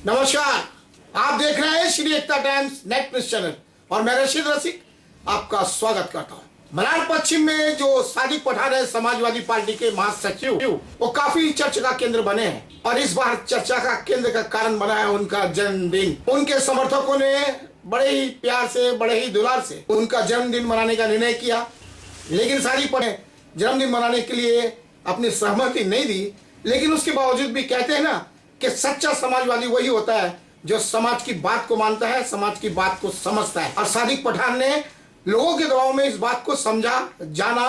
नमस्कार, आप देख रहे हैं श्री एकता टाइम्स नेट न्यूज चैनल और मैं रशीद रसिक आपका स्वागत करता हूं। मलाड पश्चिम में जो सादिक पठान है, समाजवादी पार्टी के महासचिव, वो काफी चर्चा का केंद्र बने हैं और इस बार चर्चा का केंद्र का कारण बना है उनका जन्मदिन। उनके समर्थकों ने बड़े ही प्यार से, बड़े ही दुलार से उनका जन्मदिन मनाने का निर्णय किया, लेकिन सादिक पठान जन्मदिन मनाने के लिए अपनी सहमति नहीं दी। लेकिन उसके बावजूद भी कहते हैं ना कि सच्चा समाजवादी वही होता है जो समाज की बात को मानता है, समाज की बात को समझता है। और सादिक पठान ने लोगों के दबाव में इस बात को समझा, जाना।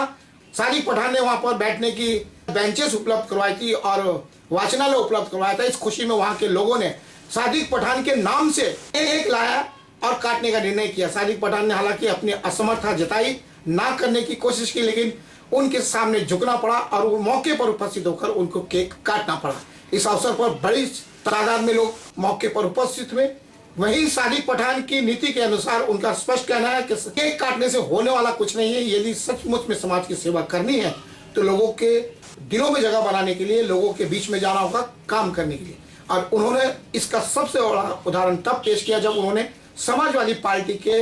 सादिक पठान ने वहां पर बैठने की बेंचेस उपलब्ध करवाई थी और वाचनालय उपलब्ध करवाया था। इस खुशी में वहां के लोगों ने सादिक पठान के नाम से एक लाया और काटने का निर्णय किया। सादिक पठान ने हालांकि अपनी असमर्थता जताई, ना करने की कोशिश की, लेकिन उनके सामने झुकना पड़ा और वो मौके पर उपस्थित होकर उनको केक काटना पड़ा। इस अवसर पर बड़ी तादाद में लोग मौके पर उपस्थित हुए। वहीं सादिक पठान की नीति के अनुसार उनका स्पष्ट कहना है कि केक काटने से होने वाला कुछ नहीं है। यदि सचमुच में समाज की सेवा करनी है तो लोगों के दिलों में जगह बनाने के लिए, लोगों के बीच में जाना होगा, काम करने के लिए। और उन्होंने इसका सबसे बड़ा उदाहरण तब पेश किया जब उन्होंने समाजवादी पार्टी के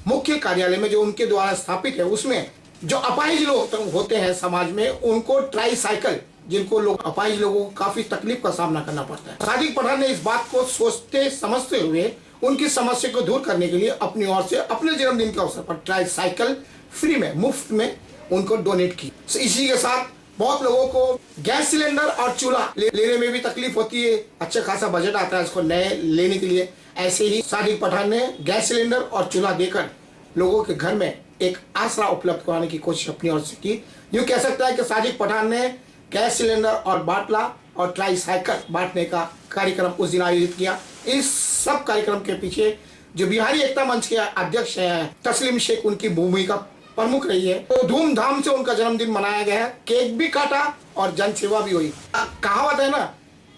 मुख्य कार्यालय में, जो उनके द्वारा स्थापित है, उसमें जो अपाहिज लोग होते हैं समाज में, उनको ट्राईसाइकिल, जिनको लोग अपाहिज लोगों को काफी तकलीफ का सामना करना पड़ता है। सादिक पठान ने इस बात को सोचते समझते हुए उनकी समस्या को दूर करने के लिए अपनी ओर से अपने जन्मदिन के अवसर पर ट्राईसाइकिल फ्री में, मुफ्त में उनको डोनेट की। इसी के साथ बहुत लोगों को गैस सिलेंडर और चूल्हा लेने में भी तकलीफ होती है। अच्छा खासा बजट आता है इसको नए लेने के लिए। ऐसे ही सादिक पठान ने गैस सिलेंडर और चूल्हा देकर लोगों के घर में एक आसरा उपलब्ध कराने की कोशिश अपनी ओर से की। यूँ कह सकता है कि सादिक पठान ने गैस सिलेंडर और बाटला और ट्राईसाइकिल बांटने का कार्यक्रम उस दिन आयोजित किया। इस सब कार्यक्रम के पीछे जो बिहारी एकता मंच के अध्यक्ष हैं तस्लीम शेख, उनकी भूमिका प्रमुख रही है। तो धूमधाम से उनका जन्मदिन मनाया गया है, केक भी काटा और जन सेवा भी हुई। कहावत है ना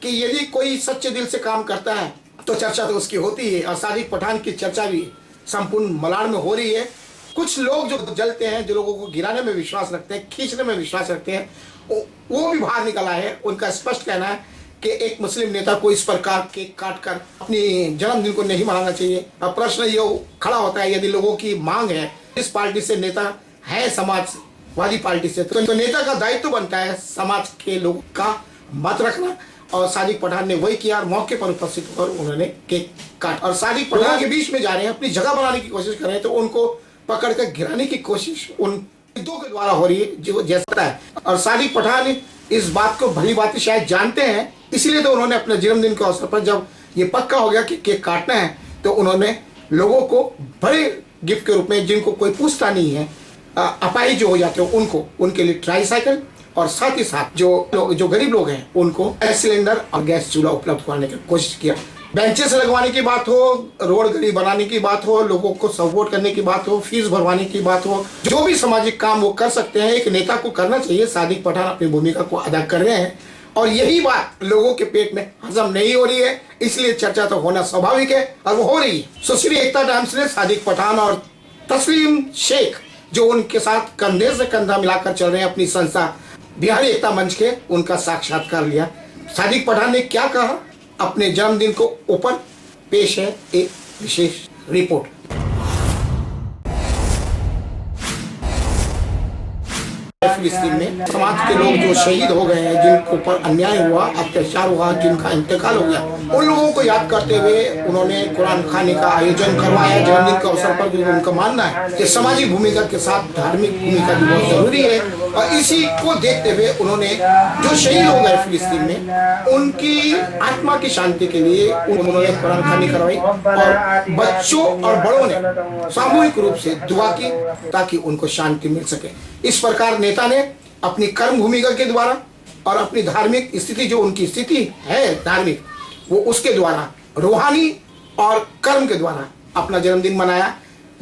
कि यदि कोई सच्चे दिल से काम करता है तो चर्चा तो उसकी होती है, और सादिक पठान की चर्चा भी संपूर्ण मलाड में हो रही है। कुछ लोग जो जलते हैं, जो लोगों को गिराने में विश्वास रखते हैं, खींचने में विश्वास रखते हैं, वो भी बाहर निकल आए हैं। उनका स्पष्ट कहना है कि एक मुस्लिम नेता को इस प्रकार केक काटकर अपनी जन्मदिन को नहीं मनाना चाहिए। अब प्रश्न ये खड़ा होता है, यदि लोगों की मांग है, इस पार्टी से नेता है समाजवादी पार्टी से, तो नेता का दायित्व बनता है समाज के लोग का मत रखना। और सादिक पठान ने वही किया और मौके पर उपस्थित होकर उन्होंने केक काटा। और सादिक पठान के बीच में जा रहे हैं, अपनी जगह बनाने की कोशिश कर रहे हैं, तो उनको पकड़कर गिराने की कोशिश उन दो के द्वारा हो रही है, जो जैसा है। और सादिक पठान इस बात को भली बात शायद जानते हैं, इसलिए तो उन्होंने अपने जन्मदिन के अवसर पर, जब ये पक्का हो गया कि केक काटना है, तो उन्होंने लोगों को बड़े गिफ्ट के रूप में, जिनको कोई पूछता नहीं है, अपाहिज जो हो जाते हो उनको, उनके लिए ट्राईसाइकिल और साथ ही साथ जो गरीब लोग हैं उनको गैस सिलेंडर और गैस चूल्हा उपलब्ध कराने की कोशिश किया। बेंचेस लगवाने की बात हो, रोड गली बनाने की बात हो, लोगों को सपोर्ट करने की बात हो, फीस भरवाने की बात हो, जो भी सामाजिक काम वो कर सकते हैं, एक नेता को करना चाहिए। सादिक पठान अपनी भूमिका को अदा कर रहे हैं और यही बात लोगों के पेट में हजम नहीं हो रही है, इसलिए चर्चा तो होना स्वाभाविक है और वो हो रही है। सो श्री एकता टाइम्स ने सादिक पठान और तस्लीम शेख, जो उनके साथ कंधे से कंधा मिलाकर चल रहे हैं अपनी संस्था बिहारी एकता मंच के, उनका साक्षात्कार लिया। सादिक पठान ने क्या कहा अपने जन्मदिन को ऊपर पेश है एक विशेष रिपोर्ट। फिलिस्तीन में समाज के लोग जो शहीद हो गए हैं, जिनके ऊपर अन्याय हुआ, अत्याचार हुआ, जिनका इंतकाल हो गया, उन लोगों को याद करते हुए उन्होंने कुरान खाने का आयोजन करवाया जन्मदिन के अवसर पर। जो उनका मानना है कि सामाजिक भूमिका के साथ धार्मिक भूमिका भी बहुत जरूरी है, और इसी को देखते हुए उन्होंने जो शहीद हो गए फिलिस्तीन में, उनकी आत्मा की शांति के लिए उन्होंने कुरान खानी करवाई और बच्चों और बड़ों ने सामूहिक रूप से दुआ की ताकि उनको शांति मिल सके। इस प्रकार नेता ने अपनी कर्म भूमिका के द्वारा और अपनी धार्मिक स्थिति, जो उनकी स्थिति है धार्मिक, वो उसके द्वारा, रूहानी और कर्म के द्वारा अपना जन्मदिन मनाया।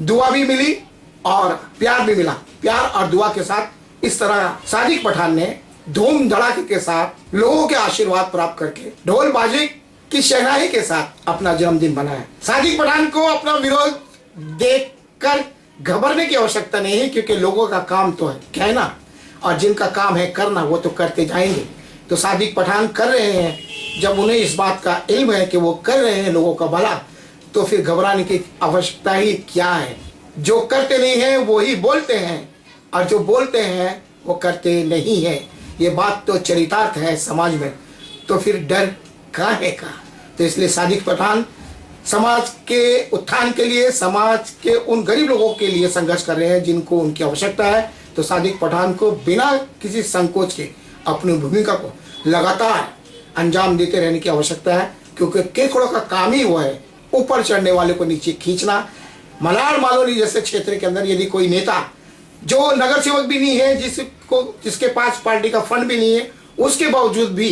दुआ भी मिली और प्यार भी मिला। प्यार और दुआ के साथ इस तरह सादिक पठान ने धूम धड़ाके के साथ लोगों के आशीर्वाद प्राप्त करके ढोल बाजे की शहनाई के साथ अपना जन्मदिन मनाया। सादिक पठान को अपना विरोध देखकर घबराने की आवश्यकता नहीं है, क्योंकि लोगों का काम तो है कहना और जिनका काम है करना, वो तो करते जाएंगे। तो तो सादिक पठान कर रहे हैं। जब उन्हें इस बात का इल्म है कि वो कर रहे हैं लोगों का भला, तो फिर घबराने की आवश्यकता ही क्या है। जो करते नहीं हैं वो ही बोलते हैं, और जो बोलते हैं वो करते नहीं हैं। ये बात तो चरितार्थ है समाज में, तो फिर डर काहे का। तो इसलिए सादिक पठान समाज के उत्थान के लिए, समाज के उन गरीब लोगों के लिए संघर्ष कर रहे हैं जिनको उनकी आवश्यकता है। तो सादिक पठान को बिना किसी संकोच के अपनी भूमिका को लगातार अंजाम देते रहने की आवश्यकता है, क्योंकि केकड़ों का काम ही वो है ऊपर चढ़ने वाले को नीचे खींचना। मलाड मालोनी जैसे क्षेत्र के अंदर यदि कोई नेता जो नगर सेवक भी नहीं है, जिसके पास पार्टी का फंड भी नहीं है, उसके बावजूद भी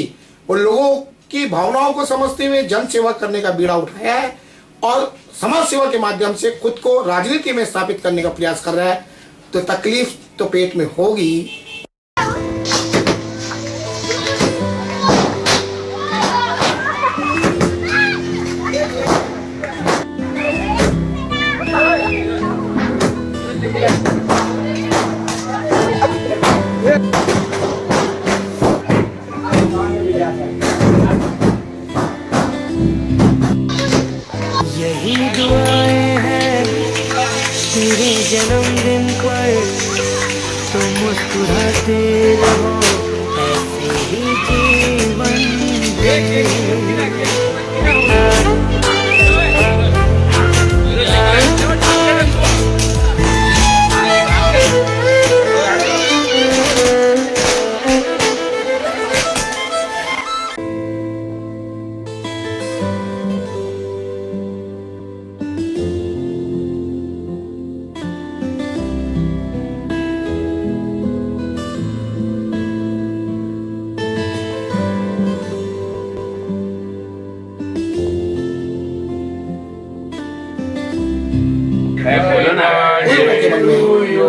वो लोगों की भावनाओं को समझते हुए जन सेवा करने का बीड़ा उठाया है और समाज सेवा के माध्यम से खुद को राजनीति में स्थापित करने का प्रयास कर रहा है, तो तकलीफ तो पेट में होगी। यही दुआएं हैं तेरे जन्मदिन पर, तुम मुस्कुराते रहो ऐसे ही जीवन के मन में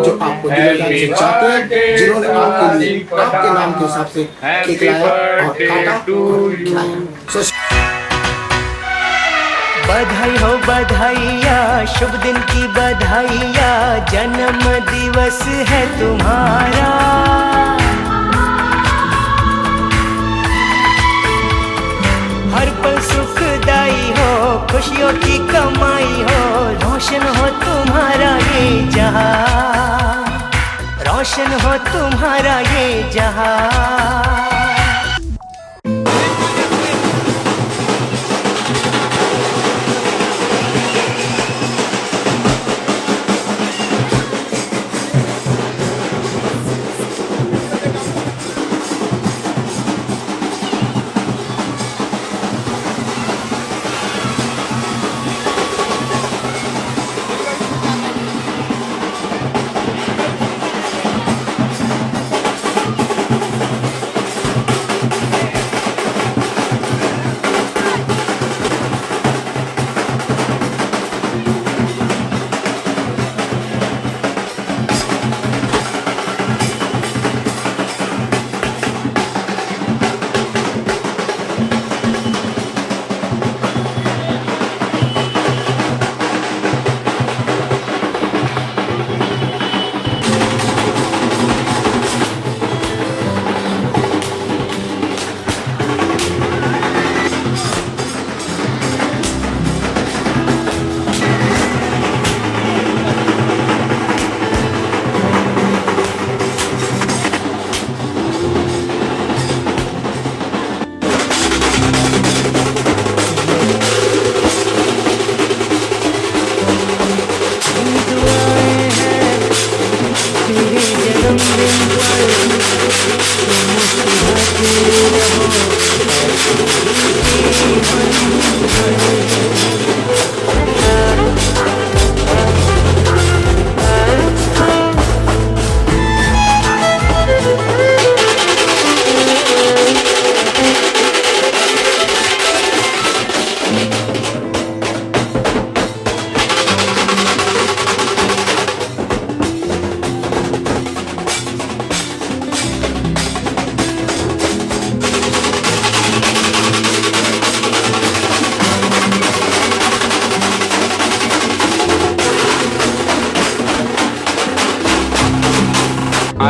जो आपको दिल से चाहते हैं, जिन्होंने आपके लिए आपके नाम के हिसाब से केक लाया और काटा और खिलाया। बधाई हो बधाइया, शुभ दिन की बधाइया, जन्म दिवस है तुम्हारा। हर पल सुखदाई हो, खुशियों की कमाई हो, रोशन हो तुम्हारा ये जहां, रोशन हो तुम्हारा ये जहां।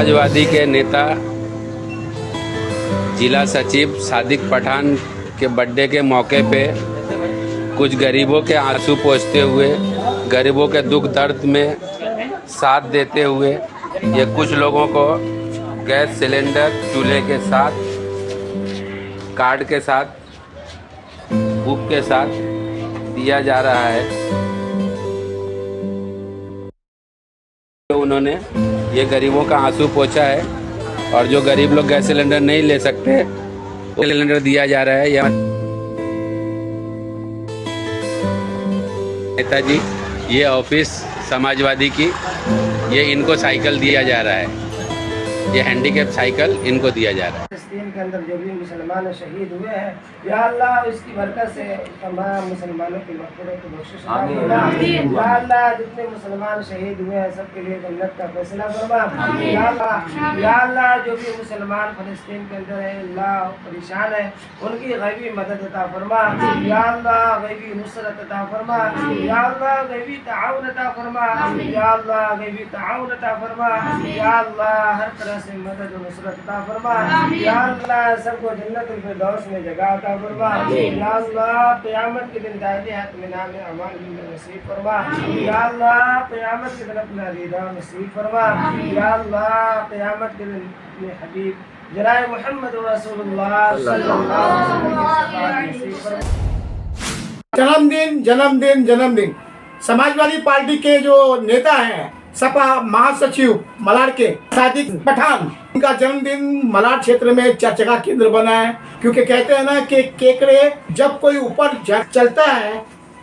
समाजवादी के नेता जिला सचिव सादिक पठान के बर्थडे के मौके पे कुछ गरीबों के आंसू पोंछते हुए, गरीबों के दुख दर्द में साथ देते हुए ये कुछ लोगों को गैस सिलेंडर चूल्हे के साथ, कार्ड के साथ, बुक के साथ दिया जा रहा है। उन्होंने ये गरीबों का आंसू पोंछा है और जो गरीब लोग गैस सिलेंडर नहीं ले सकते वो सिलेंडर दिया जा रहा है। यह नेताजी, ये ऑफिस समाजवादी की, ये इनको साइकिल दिया जा रहा है, ये हैंडीकैप साइकिल इनको दिया जा रहा है। फिलिस्तीन के अंदर जो भी मुसलमान शहीद हुए हैं, या अल्लाह इसकी बरकत से तमाम मुसलमानों की मग़फ़िरत और बख्शिश अता फरमा। या अल्लाह जितने मुसलमान शहीद हुए हैं सबके लिए जन्नत का फैसला फरमा। या अल्लाह जो भी मुसलमान फिलिस्तीन के अंदर है, अल्लाह परेशान है, उनकी गैबी मदद अता फरमा। या अल्लाह गैबी नुसरत अता फरमा। या अल्लाह गैबी ताउन अता फरमा। या अल्लाह गैबी ताउन अता फरमा। या अल्लाह हर तरह से मदद और नुसरत अता फरमा। या अल्लाह सबको जन्नतुल फिरदौस में जगह अता फरमा। या अल्लाह क़यामत के दिन दायरे हाथ में नाम अमान नसीब फरमा। या अल्लाह क़यामत के दिन अपना रिदा नसीब फरमा। या अल्लाह क़यामत के दिन में हबीब जनाब मुहम्मद रसूलुल्लाह सल्लल्लाहु अलैहि वसल्लम नसीब फरमा। जन्मदिन जन्मदिन जन्मदिन। समाजवादी पार्टी के जो नेता हैं, सपा महासचिव मलाड के सादिक पठान, उनका जन्मदिन मलाड क्षेत्र में चर्चा का केंद्र बना है। क्योंकि कहते हैं ना कि केकड़े जब कोई ऊपर चलता है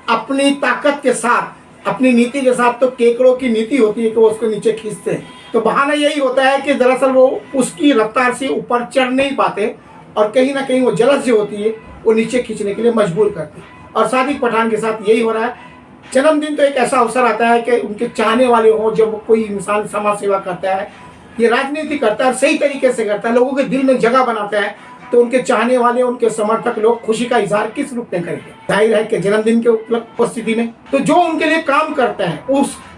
अपनी ताकत के साथ, अपनी नीति के साथ, तो केकड़ों की नीति होती है कि वो उसको नीचे खींचते हैं। तो बहाना यही होता है कि दरअसल वो उसकी रफ्तार से ऊपर चढ़ नहीं पाते और कहीं ना कहीं वो जलस जो होती है वो नीचे खींचने के लिए मजबूर करती है। और सादिक पठान के साथ यही हो रहा है। जन्मदिन तो एक ऐसा अवसर आता है कि उनके चाहने वाले हों, जब कोई इंसान समाज सेवा करता है, ये राजनीति करता है, सही तरीके से करता है, लोगों के दिल में जगह बनाता है, तो उनके चाहने वाले, उनके समर्थक लोग खुशी का इजहार किस रूप में करेंगे? जाहिर है कि जन्मदिन के उपस्थिति में तो जो उनके लिए काम करता है,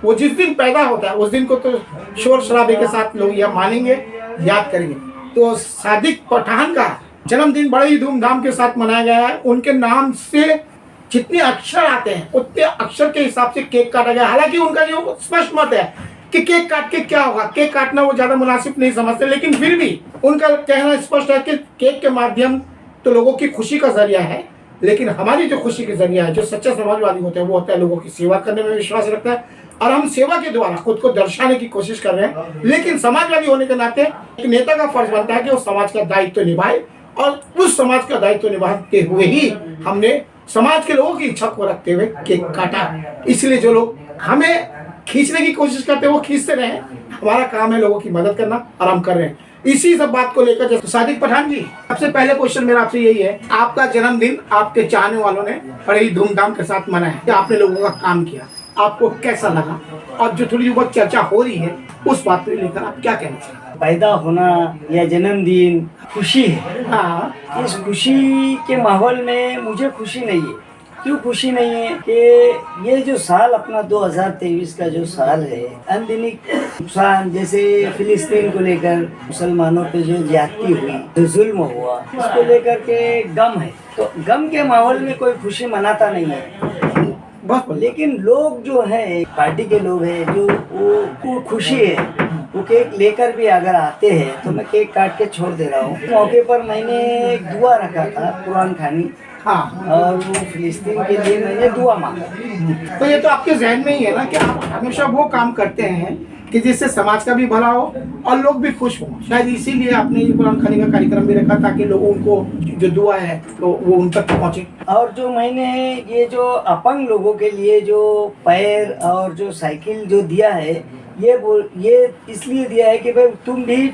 वो जिस दिन पैदा होता है उस दिन को तो शोर शराबे के साथ लोग यह मानेंगे, याद करेंगे। तो सादिक पठान का जन्मदिन बड़े ही धूमधाम के साथ मनाया गया है। उनके नाम से जितने अक्षर आते हैं उतने अक्षर के हिसाब से केक काटा गया। हालांकि उनका जो स्पष्ट मत है कि केक काट के क्या होगा, केक काटना वो ज्यादा मुनासिब नहीं समझते, लेकिन फिर भी उनका कहना स्पष्ट है कि केक के माध्यम तो लोगों की खुशी का जरिया है, लेकिन हमारी जो खुशी का जरिया है, जो सच्चा समाजवादी होता है, वो होता है लोगों की सेवा करने में विश्वास रखता है। और हम सेवा के द्वारा खुद को दर्शाने की कोशिश कर रहे हैं। लेकिन समाजवादी होने के नाते एक नेता का फर्ज बनता है कि वो समाज का दायित्व निभाए, और उस समाज का दायित्व निभाते हुए ही हमने समाज के लोगों की इच्छा को रखते हुए केक काटा। इसलिए जो लोग हमें खींचने की कोशिश करते हैं वो खींचते रहे। हमारा काम है लोगों की मदद करना, और हम कर रहे हैं। इसी सब बात को लेकर तो सादिक पठान जी, सबसे पहले क्वेश्चन मेरा आपसे यही है, आपका जन्मदिन आपके चाहने वालों ने बड़े ही धूमधाम के साथ मनाया, कि आपने लोगों का काम किया, आपको कैसा लगा? और जो थोड़ी बहुत चर्चा हो रही है उस बात को लेकर आप क्या कहना चाहिए? पैदा होना या जन्मदिन खुशी है। हाँ, इस खुशी के माहौल में मुझे खुशी नहीं है। क्यों खुशी नहीं है? कि ये जो साल अपना 2023 का जो साल है, अनगिनत नुकसान, जैसे फिलिस्तीन को लेकर मुसलमानों पे जो ज्यादती हुई, जो जुल्म हुआ, इसको लेकर के गम है। तो गम के माहौल में कोई खुशी मनाता नहीं है। लेकिन लोग जो है, पार्टी के लोग हैं, जो वो खुशी है, वो केक लेकर भी अगर आते हैं तो मैं केक काट के छोड़ दे रहा हूँ। मौके पर मैंने एक दुआ रखा था कुरान खानी, हाँ, और वो फिलिस्तीन के लिए मैंने दुआ मांगा। तो ये तो आपके जहन में ही है ना कि आप हमेशा वो काम करते हैं कि जिससे समाज का भी भला हो और लोग भी खुश हों। शायद इसीलिए आपने ये कुरान खानी का कार्यक्रम भी रखा, ताकि लोगों को जो दुआ है तो वो उन तक पहुँचे। और जो मैंने ये जो अपंग लोगों के लिए जो पैर और जो साइकिल जो दिया है, ये इसलिए दिया है कि भाई तुम भी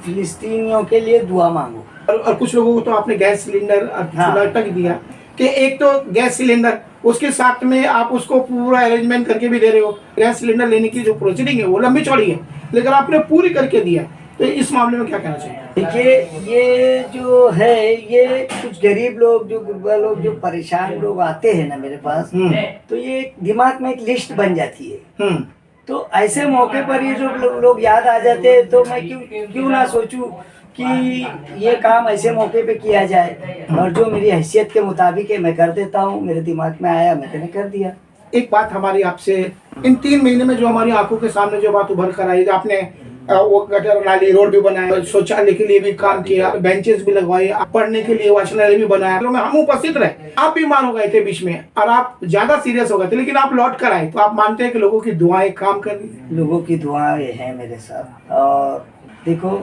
फिलिस्तीनियों के लिए दुआ मांगो। और कुछ लोगों को तो आपने गैस सिलेंडर तक दिया, कि एक तो गैस सिलेंडर, उसके साथ में आप उसको पूरा अरेंजमेंट करके भी दे रहे हो। गैस सिलेंडर लेने की जो प्रोसीडिंग है वो लंबी चौड़ी है, लेकिन आपने पूरी करके दिया। तो इस मामले में क्या कहना चाहिए? देखिए, ये जो है, ये कुछ गरीब लोग, जो गुर्बा लोग, जो परेशान लोग आते हैं ना मेरे पास, तो ये दिमाग में एक लिस्ट बन जाती है। तो ऐसे मौके पर ये जो लोग याद आ जाते हैं, तो मैं क्यों ना सोचूं कि ये काम ऐसे मौके पे किया जाए और जो मेरी हैसियत के मुताबिक है मैं कर देता हूँ। मेरे दिमाग में आया मैंने कर दिया। एक बात हमारी आपसे, इन 3 महीने में जो हमारी आंखों के सामने जो बात उभर कर आई, आपने वो गटर नाली रोड भी बनाया, शौचालय के लिए भी काम किया, बेंचेस भी लगवाए, पढ़ने के लिए वाचनालय भी बनाया, तो हम उपस्थित रहे, आप बीमार हो गए थे बीच में और आप ज्यादा सीरियस हो गए थे, लेकिन आप लौट कर आए, तो आप मानते हैं कि लोगों की दुआएं काम कर रही है? लोगों की दुआएं हैं मेरे साथ। और देखो,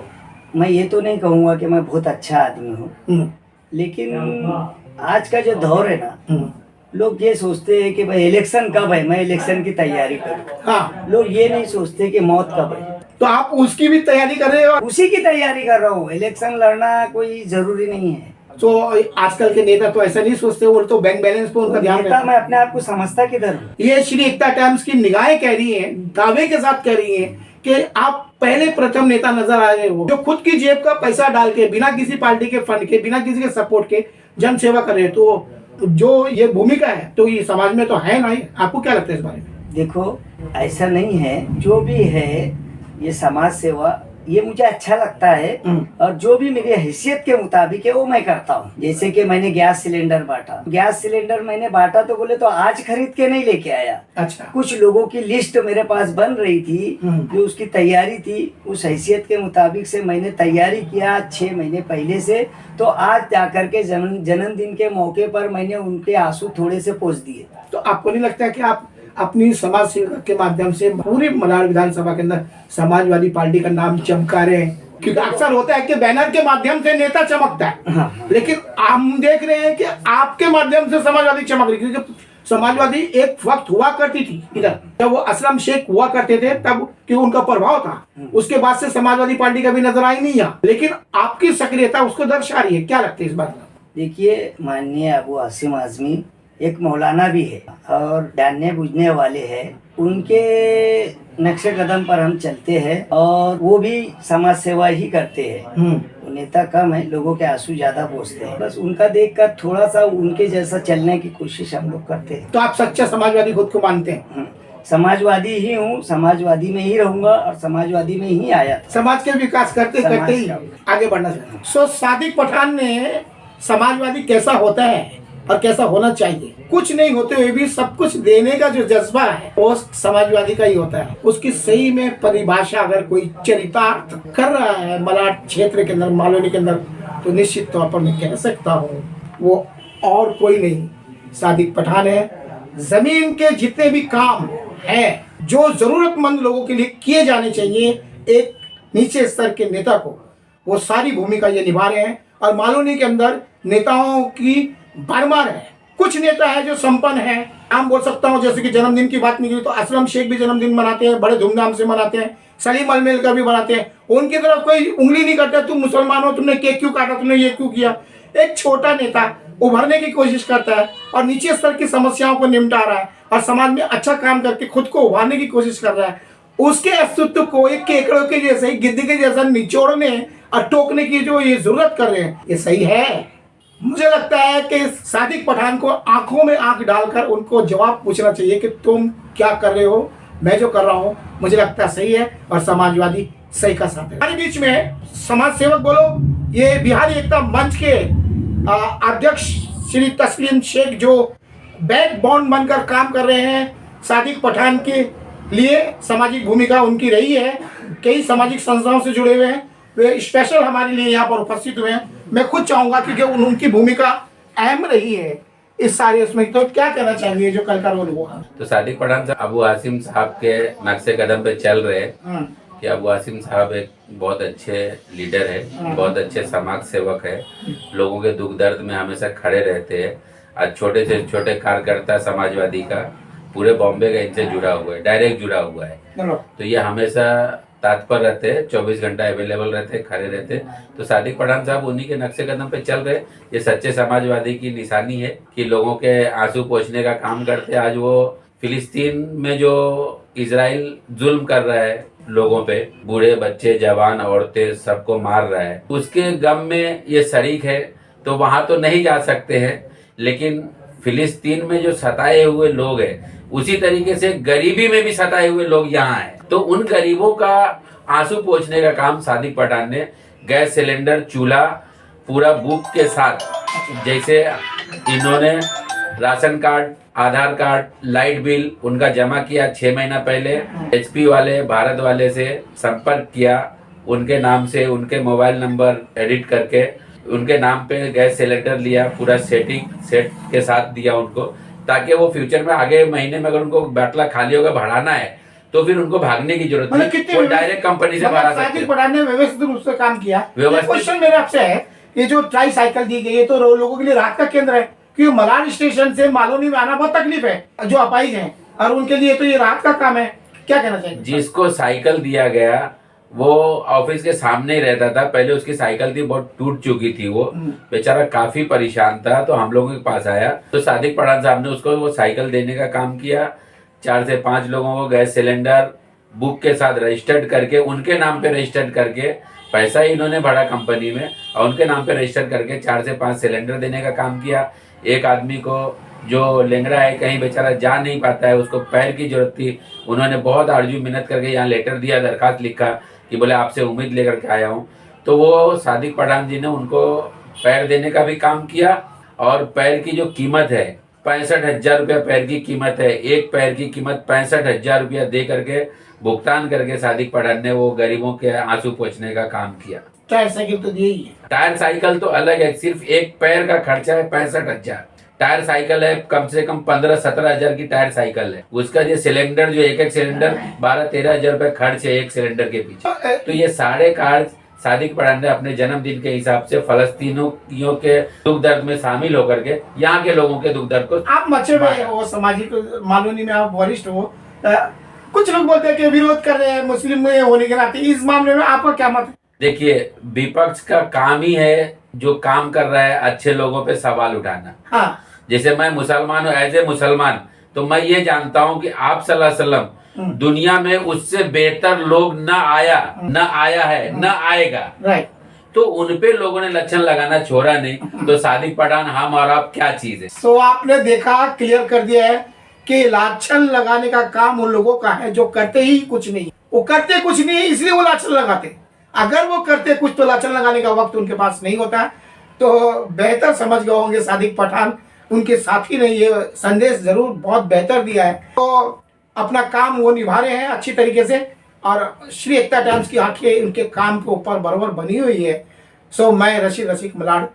मैं ये तो नहीं कहूँगा कि मैं बहुत अच्छा आदमी हूँ, लेकिन आज का जो दौर है ना, लोग ये सोचते हैं कि भाई इलेक्शन कब है, मैं इलेक्शन की तैयारी करूँ। हाँ, लोग ये नहीं सोचते कि मौत कब है। तो आप उसकी भी तैयारी कर रहे हो? उसी की तैयारी कर रहा हूँ। इलेक्शन लड़ना कोई जरूरी नहीं है। तो आजकल के नेता तो ऐसा नहीं सोचते, वो तो बैंक बैलेंस पे उनका ध्यान नेता रहता है। मैं अपने आप को समझता किधर हूँ। ये श्री एकता टाइम्स की निगाहें कह रही हैं, दावे के साथ कह रही हैं कि आप पहले प्रथम नेता नजर आ रहे हो जो खुद की जेब का पैसा डाल के, बिना किसी पार्टी के फंड के, बिना किसी के सपोर्ट के जन सेवा कर रहे हो। तो जो ये भूमिका है तो ये समाज में तो है ना ही। आपको क्या लगता है इस बारे में? देखो, ऐसा नहीं है, जो भी है ये समाज सेवा, ये मुझे अच्छा लगता है और जो भी मेरी हैसियत के मुताबिक है वो मैं करता हूँ। जैसे कि मैंने गैस सिलेंडर बांटा। गैस सिलेंडर मैंने बांटा तो बोले तो आज खरीद के नहीं लेके आया। अच्छा, कुछ लोगों की लिस्ट मेरे पास बन रही थी जो उसकी तैयारी थी, उस हैसियत के मुताबिक से मैंने तैयारी किया 6 महीने पहले से। तो आज जाकर के जन्मदिन के मौके पर मैंने उनके आंसू थोड़े से पोंछ दिए। तो आपको नहीं लगता है कि आप अपनी समाज सेवा के माध्यम से पूरी मलाड विधानसभा के अंदर समाजवादी पार्टी का नाम चमका रहे हैं? क्योंकि अक्सर होता है कि बैनर के माध्यम से नेता चमकता है, लेकिन हम देख रहे हैं कि आपके माध्यम से समाजवादी चमक रही है। क्योंकि समाजवादी एक वक्त हुआ करती थी इधर, जब वो असलम शेख हुआ करते थे तब कि उनका प्रभाव था, उसके बाद से समाजवादी पार्टी का भी नजर आई नहीं है, लेकिन आपकी सक्रियता उसको दर्शा रही है। क्या लगता है इस बात में? देखिए, माननीय अबू आसिम आजमी एक मौलाना भी है और जानने बुझने वाले हैं। उनके नक्शे कदम पर हम चलते हैं और वो भी समाज सेवा ही करते हैं। नेता कम है, लोगों के आंसू ज्यादा पहुँचते हैं। बस उनका देखकर थोड़ा सा उनके जैसा चलने की कोशिश हम लोग करते हैं। तो आप सच्चा समाजवादी खुद को मानते हैं? समाजवादी ही हूँ, समाजवादी में ही रहूंगा और समाजवादी में ही आया था। समाज के विकास करते करते ही आगे बढ़ना चाहिए। सो सादिक पठान ने समाजवादी कैसा होता है और कैसा होना चाहिए, कुछ नहीं होते हुए भी सब कुछ देने का जो जज्बा है वो समाजवादी का ही होता है। उसकी सही में परिभाषा अगर कोई चरितार्थ कर रहा है मलाड क्षेत्र के अंदर, मालवनी के अंदर, तो निश्चित तौर पर मैं कह सकता हूँ वो और कोई नहीं, सादिक पठान है। जमीन के जितने भी काम हैं जो जरूरतमंद लोगों के लिए किए जाने चाहिए एक नीचे स्तर के नेता को, वो सारी भूमिका ये निभा रहे हैं। और मालवनी के अंदर नेताओं की भरमार है। कुछ नेता है जो संपन्न है, नाम बोल सकता हूँ, जैसे कि जन्मदिन की बात निकली तो असलम शेख भी जन्मदिन मनाते हैं, बड़े धूमधाम से मनाते हैं। सलीम अलमेल का भी बनाते हैं। उनकी तरफ कोई उंगली नहीं करता, तुम मुसलमान हो, तुमने केक क्यों काटा, तुमने ये क्यों किया। एक छोटा नेता उभरने की कोशिश करता है और नीचे स्तर की समस्याओं को निपटा रहा है और समाज में अच्छा काम करके खुद को उभारने की कोशिश कर रहा है। उसके अस्तित्व को एक केकड़ों के जैसे, गिद्ध के जैसा निचोड़ने और टोकने की जो ये जरूरत कर रहे हैं, ये सही है? मुझे लगता है कि सादिक पठान को आंखों में आंख डालकर उनको जवाब पूछना चाहिए कि तुम क्या कर रहे हो, मैं जो कर रहा हूं मुझे लगता है सही है और समाजवादी सही का साथ है। हमारे बीच में समाज सेवक बोलो, ये बिहारी एकता मंच के अध्यक्ष श्री तस्लीम शेख जो बैकबोन बनकर काम कर रहे हैं सादिक पठान के लिए, सामाजिक भूमिका उनकी रही है, कई सामाजिक संस्थाओं से जुड़े हुए हैं, वे स्पेशल हमारे लिए यहाँ पर उपस्थित हुए हैं। मैं खुद चाहूंगा क्योंकि उनकी भूमिका अहम रही है इस सारे उसमें। तो क्या कहना चाहेंगे जो कल का रोल हुआ? तो सादिक पठान साहब अबू आसिम साहब के नक्शे कदम पे चल रहे हैं कि अबू आसिम साहब एक बहुत अच्छे लीडर है, बहुत अच्छे समाज सेवक है, लोगों के दुख दर्द में हमेशा खड़े रहते हैं। आज छोटे से छोटे कार्यकर्ता समाजवादी का पूरे बॉम्बे का इनसे जुड़ा हुआ है, डायरेक्ट जुड़ा हुआ है। तो ये हमेशा तत्पर रहते हैं, 24 घंटा अवेलेबल रहते हैं, खड़े रहते हैं। तो सादिक पठान साहब उन्हीं के नक्शे कदम पे चल रहे। ये सच्चे समाजवादी की निशानी है कि लोगों के आंसू पोंछने का काम करते हैं। आज वो फिलिस्तीन में जो इजराइल जुल्म कर रहा है लोगों पे, बूढ़े बच्चे जवान औरतें सबको मार रहा है, उसके गम में ये शरीक है। तो वहां तो नहीं जा सकते हैं, लेकिन फिलिस्तीन में जो सताए हुए लोग हैं उसी तरीके से गरीबी में भी सताए हुए लोग यहाँ हैं। तो उन गरीबों का आंसू पोंछने का काम सादिक पठान ने गैस सिलेंडर चूल्हा पूरा बुक के साथ, जैसे इन्होंने राशन कार्ड, आधार कार्ड, लाइट बिल उनका जमा किया 6 महीना पहले, HP वाले, भारत वाले से संपर्क किया, उनके नाम से उनके मोबाइल नंबर एडिट करके उनके नाम पे गैस सिलेंडर लिया, पूरा सेट के साथ दिया उनको, ताकि वो फ्यूचर में आगे महीने में अगर उनको बाटला खाली होगा बढ़ाना है तो फिर उनको भागने की जरूरत नहीं, वो डायरेक्ट कंपनी से भरा सकते सादिक पठान ने व्यवस्थित रूप से काम किया। व्यवस्थित। क्वेश्चन मेरे आपसे है, ये जो ट्राई साइकिल दी गई है तो लोगों के लिए राहत का केंद्र है, क्योंकि मलाड स्टेशन से मालोनी में आना बहुत तकलीफ है जो अपाहिज हैं, और उनके लिए तो ये राहत का काम है। क्या कहना चाहिए? जिसको साइकिल दिया गया वो ऑफिस के सामने ही रहता था, पहले उसकी साइकिल थी बहुत टूट चुकी थी, वो बेचारा काफी परेशान था, तो हम लोगों के पास आया तो सादिक पठान साहब ने उसको वो साइकिल देने का काम किया। 4 से 5 लोगों को गैस सिलेंडर बुक के साथ रजिस्टर्ड करके, उनके नाम पे रजिस्टर्ड करके, पैसा ही इन्होंने भरा कंपनी में और उनके नाम पे रजिस्टर करके 4 से 5 सिलेंडर देने का काम किया। एक आदमी को जो लेंगड़ा है, कहीं बेचारा जा नहीं पाता है, उसको पैर की जरूरत थी, उन्होंने बहुत आरजू मेहनत करके यहाँ लेटर दिया, दरखास्त लिखा कि बोले आपसे उम्मीद लेकर के आया हूँ, तो वो सादिक पठान जी ने उनको पैर देने का भी काम किया। और पैर की जो कीमत है 65,000 रुपया पैर की कीमत है, एक पैर की कीमत 65,000 रुपया दे करके भुगतान करके सादिक पठान ने वो गरीबों के आंसू पोंछने का काम किया। टायर साइकिल तो दी ही है। टायर साइकिल तो अलग है, सिर्फ एक पैर का खर्चा है 65,000। टायर साइकिल है कम से कम 15-17 हजार की टायर साइकिल है। उसका ये सिलेंडर जो एक सिलेंडर 12-13 हजार रुपए खर्च है एक सिलेंडर के पीछे। तो ये सारे कार्य सादिक पठान ने अपने जन्मदिन के हिसाब से फलस्तीनियों के दुख दर्द में शामिल होकर के यहाँ के लोगों के दुख दर्द को। आप मचे हुए हो, सामाजिक मालूनी में आप वरिष्ठ हो, कुछ लोग बोलते हैं कि विरोध कर रहे हैं मुस्लिम में होने के नाते, इस मामले में आपका क्या मत है? देखिए, विपक्ष का काम ही है जो काम कर रहा है अच्छे लोगों पे सवाल उठाना। हाँ। जैसे मैं मुसलमान हूँ, एज ए मुसलमान तो मैं ये जानता हूँ कि आप सल्लल्लाहु अलैहि वसल्लम दुनिया में उससे बेहतर लोग न आया है न आएगा, राइट। तो उनपे लोगों ने लक्षण लगाना छोड़ा नहीं, तो सादिक पठान हम और आप क्या चीज है। तो आपने देखा, क्लियर कर दिया है कि लाछन लगाने का काम उन लोगों का है जो करते ही कुछ नहीं। वो करते कुछ नहीं इसलिए वो लाछन लगाते, अगर वो करते कुछ तो लाछन लगाने का वक्त उनके पास नहीं होता। तो बेहतर समझ गए होंगे सादिक पठान, उनके साथी ने ये संदेश जरूर बहुत बेहतर दिया है। तो अपना काम वो निभा रहे हैं अच्छी तरीके से, और श्री एकता टाइम्स की आंखें उनके काम के ऊपर बराबर बनी हुई है। सो मैं रशीद रसिक मलाड